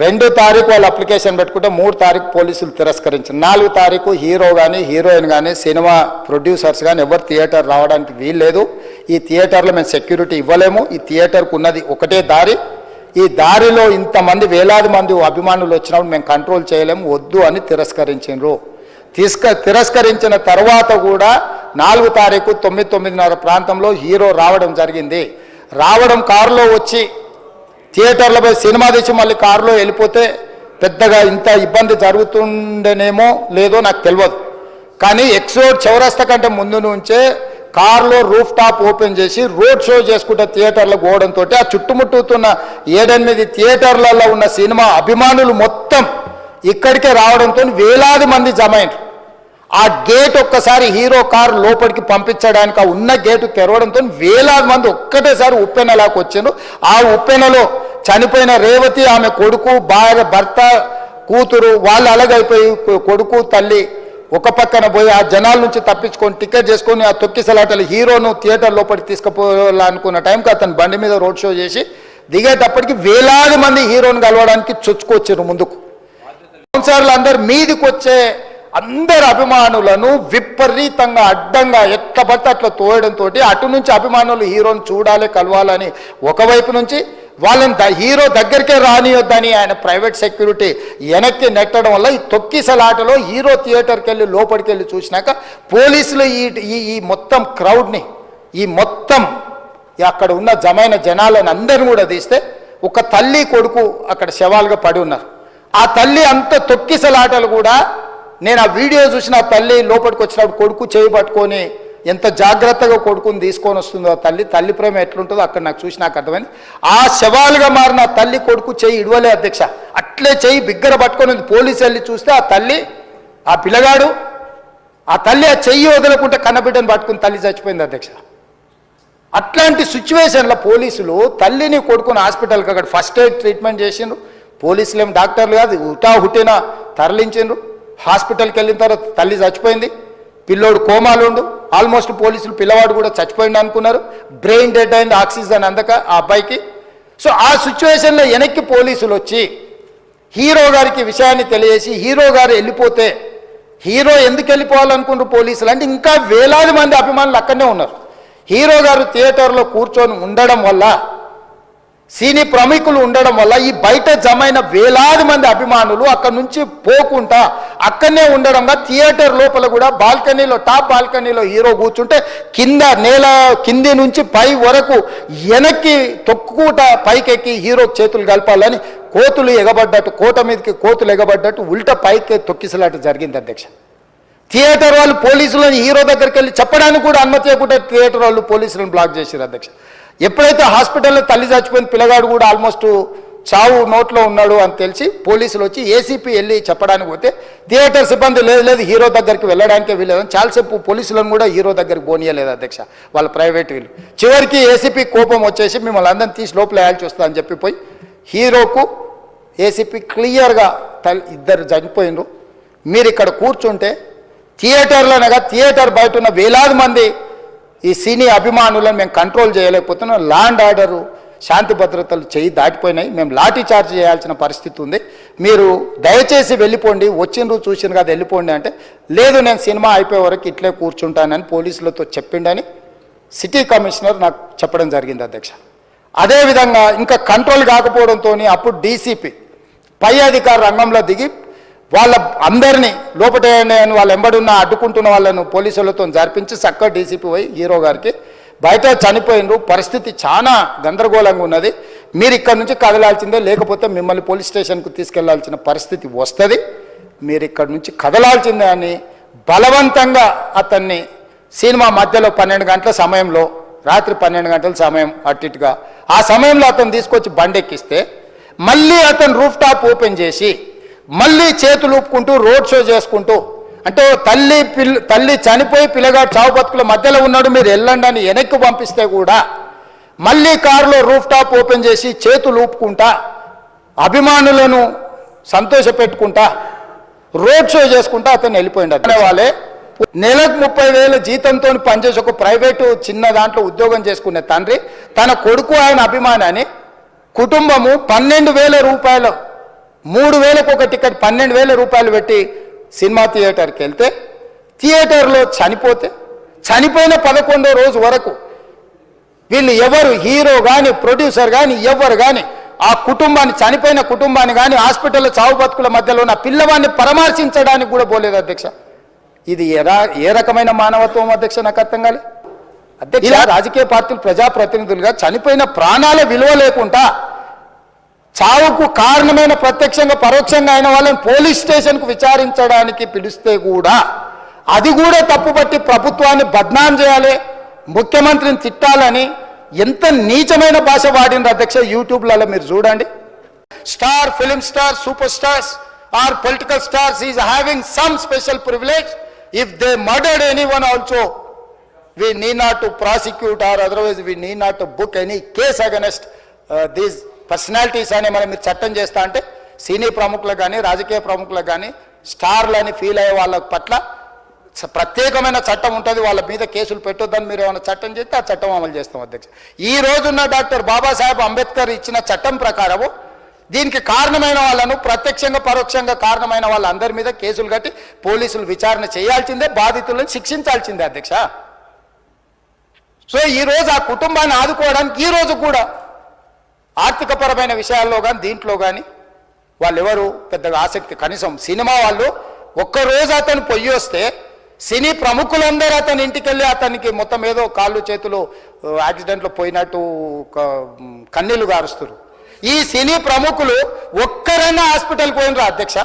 2 తారీఖు వాళ్ళు అప్లికేషన్ పెట్టుకుంటే 3 తారీఖు పోలీసులు తిరస్కరించారు. 4 తారీఖు హీరో కానీ హీరోయిన్ కానీ సినిమా ప్రొడ్యూసర్స్ కానీ ఎవరు థియేటర్ రావడానికి వీల్లేదు. ఈ థియేటర్లో మేము సెక్యూరిటీ ఇవ్వలేము. ఈ థియేటర్కు ఉన్నది ఒకటే దారి. ఈ దారిలో ఇంతమంది వేలాది మంది అభిమానులు వచ్చినప్పుడు మేము కంట్రోల్ చేయలేము, వద్దు అని తిరస్కరించారు. తిరస్కరించిన తర్వాత కూడా 4 తారీఖు 9:30 ప్రాంతంలో హీరో రావడం జరిగింది. రావడం కారులో వచ్చి థియేటర్లో పోయి సినిమా తీసి మళ్ళీ కారులో వెళ్ళిపోతే పెద్దగా ఇంత ఇబ్బంది జరుగుతుండేనేమో లేదో నాకు తెలియదు. కానీ ఎక్స్ రోడ్ చౌరస్తా కంటే ముందు నుంచే కారులో రూఫ్ టాప్ ఓపెన్ చేసి రోడ్ షో చేసుకుంటే థియేటర్లో పోవడంతో ఆ చుట్టుముట్టుతున్న 7-8 థియేటర్లలో ఉన్న సినిమా అభిమానులు మొత్తం ఇక్కడికే రావడంతో వేలాది మంది జమ అయ్యారు. ఆ గేట్ ఒక్కసారి హీరో కారు లోపలికి పంపించడానికి ఆ ఉన్న గేటు తెరవడంతో వేలాది మంది ఒక్కటేసారి ఉప్పెనలాకి వచ్చారు. ఆ ఉప్పెనలో చనిపోయిన రేవతి, ఆమె కొడుకు, భర్త, కూతురు వాళ్ళు అలాగైపోయి కొడుకు తల్లి ఒక పక్కన పోయి ఆ జనాల నుంచి తప్పించుకొని టికెట్ చేసుకొని ఆ తొక్కిసలాటలు హీరోను థియేటర్ లోపలికి తీసుకుపోవాలనుకున్న టైంకి అతను బండి మీద రోడ్ షో చేసి దిగేటప్పటికి వేలాది మంది హీరోను కలవడానికి చొచ్చుకొచ్చారు ముందుకు. కౌన్సిలర్లు అందరు మీదికి వచ్చే అందరు అభిమానులను విపరీతంగా అడ్డంగా ఎట్లా పడితే అట్లా తోయడంతో అటు నుంచి అభిమానులు హీరోని చూడాలి, కలవాలని ఒకవైపు నుంచి వాళ్ళని హీరో దగ్గరికే రానియొద్దని ఆయన ప్రైవేట్ సెక్యూరిటీ వెనక్కి నెట్టడం వల్ల ఈ తొక్కిసలాటలో హీరో థియేటర్కి వెళ్ళి లోపలికి వెళ్ళి చూసినాక పోలీసులు ఈ మొత్తం క్రౌడ్ని, ఈ మొత్తం అక్కడ ఉన్న జమైన జనాలను అందరిని కూడా తీస్తే ఒక తల్లి కొడుకు అక్కడ శవాలుగా పడి ఉన్నారు. ఆ తల్లి అంత తొక్కిసలాటలు కూడా నేను ఆ వీడియో చూసిన ఆ తల్లి లోపలికి వచ్చినప్పుడు కొడుకు చేయి పట్టుకొని ఎంత జాగ్రత్తగా కొడుకుని తీసుకొని వస్తుందో ఆ తల్లి ప్రేమ ఎట్లుంటుందో అక్కడ నాకు చూసి నాకు అర్థమైంది. ఆ శవాలుగా మారిన తల్లి కొడుకు చెయ్యి ఇడవలే అధ్యక్ష, అట్లే చెయ్యి బిగ్గర పట్టుకొని పోలీసు వెళ్ళి చూస్తే ఆ తల్లి, ఆ పిల్లగాడు, ఆ తల్లి ఆ చెయ్యి వదలకుంటే కన్నబిడ్డను పట్టుకుని తల్లి చచ్చిపోయింది అధ్యక్ష. అట్లాంటి సిచ్యువేషన్లో పోలీసులు తల్లిని కొడుకుని హాస్పిటల్కి అక్కడ ఫస్ట్ ఎయిడ్ ట్రీట్మెంట్ చేసిండ్రు. పోలీసులు ఏం డాక్టర్లు కాదు, హుటాహుటిన తరలించిండ్రు. హాస్పిటల్కి వెళ్ళిన తర్వాత తల్లి చచ్చిపోయింది, పిల్లోడు కోమాలు ఉండు. ఆల్మోస్ట్ పోలీసులు పిల్లవాడు కూడా చచ్చిపోయింది అనుకున్నారు. బ్రెయిన్ డెడ్ అయింది, ఆక్సిజన్ అందక ఆ అబ్బాయికి. సో ఆ సిచ్యువేషన్లో వెనక్కి పోలీసులు వచ్చి హీరో గారికి విషయాన్ని తెలియజేసి హీరో గారు వెళ్ళిపోతే హీరో ఎందుకు వెళ్ళిపోవాలనుకున్నారు పోలీసులు అంటే ఇంకా వేలాది మంది అభిమానులు అక్కడనే ఉన్నారు. హీరో గారు థియేటర్లో కూర్చొని ఉండడం వల్ల, సినీ ప్రముఖులు ఉండడం వల్ల ఈ బయట జమైన వేలాది మంది అభిమానులు అక్కడ నుంచి పోకుండా అక్కడనే ఉండడంగా థియేటర్ లోపల కూడా బాల్కనీలో, టాప్ బాల్కనీలో హీరో కూర్చుంటే కింద నేల కింది నుంచి పై వరకు వెనక్కి తొక్కుట పైకెక్కి హీరోకి చేతులు కలపాలని కోతులు ఎగబడ్డట్టు, కోట మీదకి కోతులు ఎగబడ్డట్టు ఉల్టా పైకి తొక్కిసలాట జరిగింది అధ్యక్ష. థియేటర్ వాళ్ళు పోలీసులను హీరో దగ్గరికి వెళ్ళి చెప్పడానికి కూడా అనుమతి ఇవ్వకుండా థియేటర్ వాళ్ళు పోలీసులను బ్లాక్ చేశారు అధ్యక్ష. ఎప్పుడైతే హాస్పిటల్లో తల్లి చచ్చిపోయిన పిల్లగాడు కూడా ఆల్మోస్ట్ చావు నోట్లో ఉన్నాడు అని తెలిసి పోలీసులు వచ్చి ఏసీపీ వెళ్ళి చెప్పడానికి పోతే థియేటర్ సిబ్బంది లేదు హీరో దగ్గరికి వెళ్ళడానికే వీలేదని చాలాసేపు పోలీసులను కూడా హీరో దగ్గరికి పోనీయలేదు అధ్యక్ష వాళ్ళ ప్రైవేట్ వీళ్ళు. చివరికి ఏసీపీ కోపం వచ్చేసి మిమ్మల్ని అందరిని తీసి లోపల వేయాల్సి వస్తా అని చెప్పిపోయి హీరోకు ఏసీపీ క్లియర్గా ఇద్దరు చనిపోయినరు, మీరు ఇక్కడ కూర్చుంటే థియేటర్లోనగా థియేటర్ బయట ఉన్న వేలాది మంది ఈ సినీ అభిమానులను మేము కంట్రోల్ చేయలేకపోతున్నాం, లా అండ్ ఆర్డరు శాంతి భద్రతలు చేయి దాటిపోయినాయి, మేము లాఠీ చార్జ్ చేయాల్సిన పరిస్థితి ఉంది, మీరు దయచేసి వెళ్ళిపోండి, వచ్చిండ్రు చూసిండ్రు కదా వెళ్ళిపోండి అంటే లేదు నేను సినిమా అయిపోయే వరకు ఇట్లే కూర్చుంటానని పోలీసులతో చెప్పిండని సిటీ కమిషనర్ నాకు చెప్పడం జరిగింది అధ్యక్ష. అదేవిధంగా ఇంకా కంట్రోల్ కాకపోవడంతో అప్పుడు డీసీపీ పై అధికారి రంగంలో దిగి వాళ్ళ అందరినీ లోపల వాళ్ళు ఎంబడున్న అడ్డుకుంటున్న వాళ్ళను పోలీసులతో జరిపించి చక్కగా డీసీపీ పోయి హీరో గారికి బయట చనిపోయినరు, పరిస్థితి చాలా గందరగోళంగా ఉన్నది, మీరు ఇక్కడ నుంచి కదలాల్సిందే లేకపోతే మిమ్మల్ని పోలీస్ స్టేషన్కు తీసుకెళ్లాల్సిన పరిస్థితి వస్తుంది, మీరు ఇక్కడ నుంచి కదలాల్సిందే అని బలవంతంగా అతన్ని సినిమా మధ్యలో 12 గంటల సమయంలో, రాత్రి 12 గంటల సమయం అట్టిట్టుగా ఆ సమయంలో అతను తీసుకొచ్చి బండెక్కిస్తే మళ్ళీ అతను రూఫ్ టాప్ ఓపెన్ చేసి మళ్ళీ చేతులు ఊపుకుంటూ రోడ్ షో చేసుకుంటూ అంటే తల్లి చనిపోయి పిల్లగాడు చావు బతుకుల మధ్యలో ఉన్నాడు మీరు వెళ్ళండి అని వెనక్కి పంపిస్తే కూడా మళ్ళీ కారులో రూఫ్ టాప్ ఓపెన్ చేసి చేతులు ఊపుకుంటా అభిమానులను సంతోషపెట్టుకుంటా రోడ్ షో చేసుకుంటా అతను వెళ్ళిపోయింది. అతనే వాళ్ళే నెలకు 30,000 జీతంతో పనిచేసి ఒక ప్రైవేటు చిన్న దాంట్లో ఉద్యోగం చేసుకునే తండ్రి తన కొడుకు ఆయన అభిమానాన్ని కుటుంబము 12,000 రూపాయలు 3,000కు ఒక టికెట్ 12,000 రూపాయలు పెట్టి సినిమా థియేటర్కి వెళ్తే థియేటర్లో చనిపోతే చనిపోయిన 11వ రోజు వరకు వీళ్ళు ఎవరు హీరో కానీ ప్రొడ్యూసర్ కానీ ఎవరు కానీ ఆ కుటుంబాన్ని చనిపోయిన కుటుంబాన్ని కానీ హాస్పిటల్లో చావు బతుకుల మధ్యలో ఉన్న పిల్లవాడిని పరామర్శించడానికి కూడా పోలేదు అధ్యక్ష. ఇది ఏ రకమైన మానవత్వం అధ్యక్ష? నాకు అర్థం కాలే అధ్యక్ష. రాజకీయ పార్టీలు ప్రజాప్రతినిధులుగా చనిపోయిన ప్రాణాల విలువ లేకుండా చావుకు కారణమైన ప్రత్యక్షంగా పరోక్షంగా అయిన వాళ్ళని పోలీస్ స్టేషన్కు విచారించడానికి పిలిస్తే కూడా అది కూడా తప్పుపట్టి ప్రభుత్వాన్ని బద్నాం చేయాలి, ముఖ్యమంత్రిని తిట్టాలని ఎంత నీచమైన భాష వాడింది అధ్యక్ష. యూట్యూబ్లలో మీరు చూడండి. Star, film star, super stars or political stars is having some special privilege. If they murdered anyone also we need not to prosecute or otherwise we need not to book any case against these personalities అని మనం మీరు చట్టం చేస్తా అంటే సినీ ప్రముఖులకు కానీ రాజకీయ ప్రముఖులకు కానీ స్టార్లని ఫీల్ అయ్యే వాళ్ళ పట్ల ప్రత్యేకమైన చట్టం ఉంటుంది. వాళ్ళ మీద కేసులు పెట్టొద్దని మీరు ఏమైనా చట్టం చేస్తే ఆ చట్టం అమలు చేస్తాం అధ్యక్ష. ఈ రోజున్న డాక్టర్ బాబాసాహెబ్ అంబేద్కర్ ఇచ్చిన చట్టం ప్రకారము దీనికి కారణమైన వాళ్ళను ప్రత్యక్షంగా పరోక్షంగా కారణమైన వాళ్ళందరి మీద కేసులు కట్టి పోలీసులు విచారణ చేయాల్సిందే, బాధితులను శిక్షించాల్సిందే అధ్యక్ష. సో ఈరోజు ఆ కుటుంబాన్ని ఆదుకోవడానికి ఈరోజు కూడా ఆర్థికపరమైన విషయాల్లో కానీ దీంట్లో కానీ వాళ్ళు ఎవరు పెద్దగా ఆసక్తి, కనీసం సినిమా వాళ్ళు ఒక్కరోజు అతను పొయ్యి వస్తే సినీ ప్రముఖులందరూ అతని ఇంటికి వెళ్ళి అతనికి మొత్తం ఏదో కాళ్ళు చేతులు యాక్సిడెంట్లో పోయినట్టు కన్నీళ్లు గారుస్తారు. ఈ సినీ ప్రముఖులు ఒక్కరైనా హాస్పిటల్కి పోయినరా అధ్యక్ష?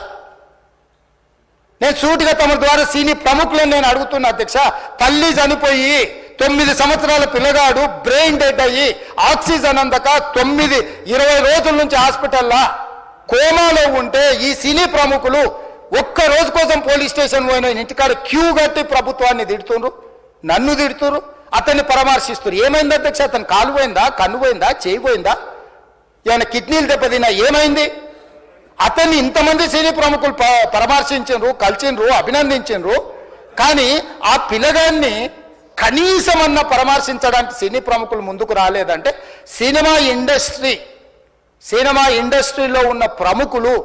నేను సూటిగా తమ ద్వారా సినీ ప్రముఖులను నేను అడుగుతున్నా అధ్యక్ష. తల్లి చనిపోయి 9 సంవత్సరాల పిల్లగాడు బ్రెయిన్ డెడ్ అయ్యి ఆక్సిజన్ అందక 20 రోజుల నుంచి హాస్పిటల్లో కోమాలో ఉంటే ఈ సినీ ప్రముఖులు ఒక్క రోజు కోసం పోలీస్ స్టేషన్ పోయిన ఇంటికాడ క్యూ కట్టి ప్రభుత్వాన్ని తిడుతున్నారు, నన్ను తిడుతున్నారు, అతన్ని పరామర్శిస్తున్నారు. ఏమైంది అధ్యక్ష? అతను కాలు పోయిందా, కన్ను పోయిందా, చేయి పోయిందా, ఏమైనా కిడ్నీలు దెబ్బతిన్నా, ఏమైంది? అతన్ని ఇంతమంది సినీ ప్రముఖులు పరామర్శించారు, కలిసిండ్రు, అభినందించారు. కానీ ఆ పిల్లగాన్ని కనీసమన్నా పరామర్శించడానికి సినీ ప్రముఖులు ముందుకు రాలేదంటే సినిమా ఇండస్ట్రీలో ఉన్న ప్రముఖులు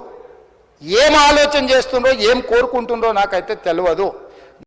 ఏం ఆలోచన చేస్తుండ్రో, ఏం కోరుకుంటుండ్రో నాకైతే తెలియదు.